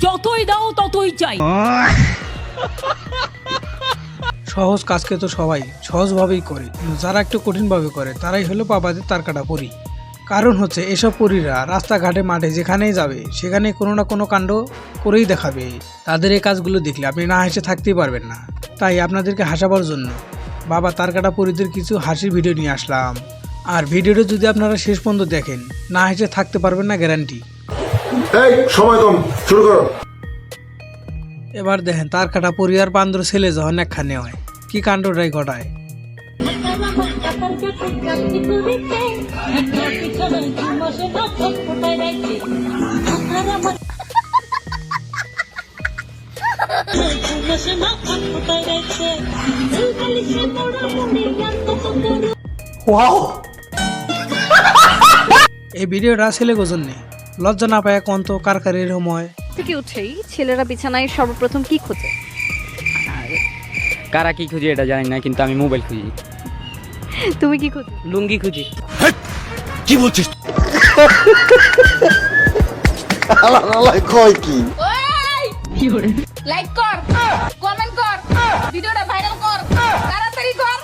যতই দাও ততই চাই। সহজ কাজকে তো সবাই সহজভাবেই করে, কিন্তু যারা একটু কঠিনভাবে করে তারাই হলো বাবাদের তারকাটা পরি। কারণ হচ্ছে এসব পরীরা রাস্তাঘাটে মাঠে যেখানেই যাবে সেখানে কোনো না কোনো কাণ্ড করেই দেখাবে। তাদের এই কাজগুলো দেখলে আপনি না হেসে থাকতেই পারবেন না। তাই আপনাদেরকে হাসাবার জন্য বাবা তারকাটা পরীদের কিছু হাসির ভিডিও নিয়ে আসলাম। আর ভিডিওটা যদি আপনারা শেষ পর্যন্ত দেখেন, না হেসে থাকতে পারবেন না, গ্যারান্টি। সময় কম, শুরু করো। এবার দেখেন তারকাটা পরি আর বান্দর ছেলে যখন একখানে হয় কি কাণ্ডটাই ঘটায়। এই ভিডিওটা ছেলে গোজন নেই, লজ্জা না পায় কোন তো কারকার এরকম হয়। থেকে উঠেই ছেলেরা বিছানায় সর্বপ্রথম কি খোঁজে? কারা কি খুঁজি এটা জানি না, কিন্তু আমি মোবাইল খুঁজি। তুমি কি খোঁজো? লুঙ্গি খুঁজি। কি বলছিস? কয় কি? লাইক কর, কমেন্ট কর, ভিডিওটা ভাইরাল কর, তাড়াতাড়ি কর।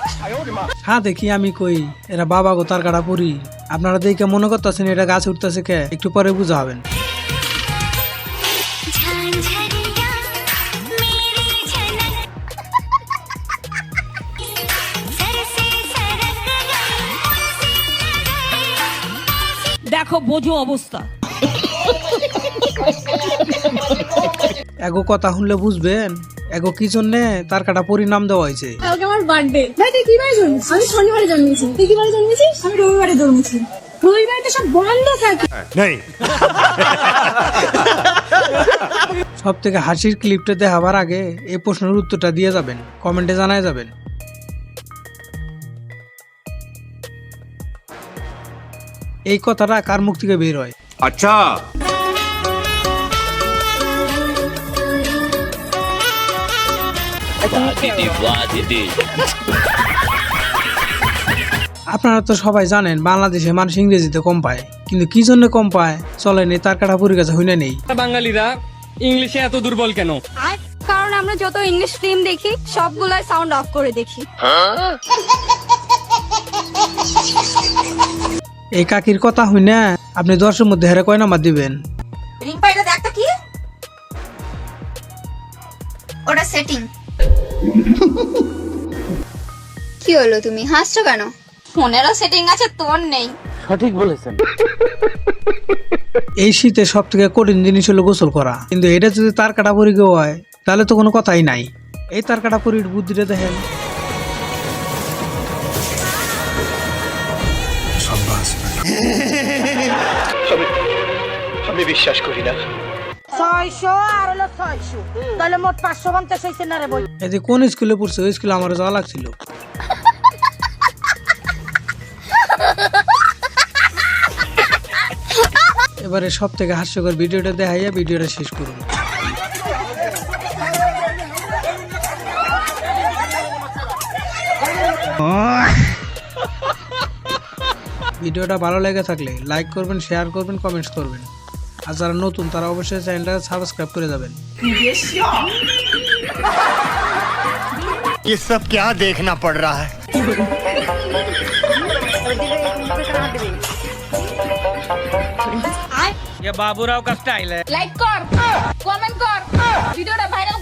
হ্যাঁ দেখি আমি কই এরা বাবা গো তারকাটা পরি। আপনারা দেখে মনে করতেছেন এটা গাছ উঠতেছে কে, একটু পরে বুঝা হবেন। দেখো বোঝো অবস্থা। এগো কথা শুনলে বুঝবেন এগো কি জন্যে তারকাটা পরি নাম দেওয়া হয়েছে। কালকে আমার বার্থডে। ভাই তুই কি বারে জন্মেছিস? আমি শনিবারে জন্মেছি। তুই কি বারে জন্মেছিস? আমি রবিবারে জন্মেছি। রবিবারে তো সব বন্ধ থাকে। সব থেকে হাসির ক্লিপটা দেখাবার আগে এই প্রশ্নের উত্তরটা দিয়ে যাবেন, কমেন্টে জানায় যাবেন। এই কথাটা কার মুখ থেকে বের হয়? আচ্ছা, আপনারা তো সবাই জানেন বাংলাদেশে মানুষ ইংরেজিতে কম পায়, কিন্তু কি জন্য কম পায় চলেন এই তারকাটা পরি কাছে হইনা নেই। বাঙালিরা ইংলিশে এত দুর্বল কেন? কারণ আমরা যত ইংলিশ ফিল্ম দেখি সবগুলোর সাউন্ড অফ করে দেখি। এই কাকির কথা হইনা আপনি 10-এর মধ্যে হেরে কয় নাম্বার দিবেন? রিম্পা এটা দেখটা কি? ওটা সেটিং। কি হলো, তুমি হাসছো কেন? ফোনেরও সেটিং আছে, তোর নেই। সঠিক বলেছেন। এই শীতে সব থেকে কঠিন জিনিস হলো গোসল করা, কিন্তু এটা যদি তারকাটা পরি কেউ হয় তাহলে তো কোনো কথাই নাই। এই তারকাটা পরির বুদ্ধিটা দেখেন। আমি বিশ্বাস করি না। 600 আর হলো 600, তাহলে মোট 550 হইছে না রে বই। এতে কোন স্কুলে পড়ছে? ওই স্কুলে আমার যাওয়া লাগছিল। এবারে সব থেকে হাস্যকর ভিডিওটা দেখাইয়া ভিডিওটা শেষ করুন। ভিডিওটা ভালো লেগে থাকলে লাইক করবেন, শেয়ার করবেন, কমেন্টস করবেন। আর যারা নতুন তারা অবশ্যই চ্যানেলটা সাবস্ক্রাইব করে যাবেন। ये सब क्या देखना पड़ रहा है? ये बाबूराव का स्टाइल है। লাইক কর, কমেন্ট কর, ভিডিওটা ভাইরাল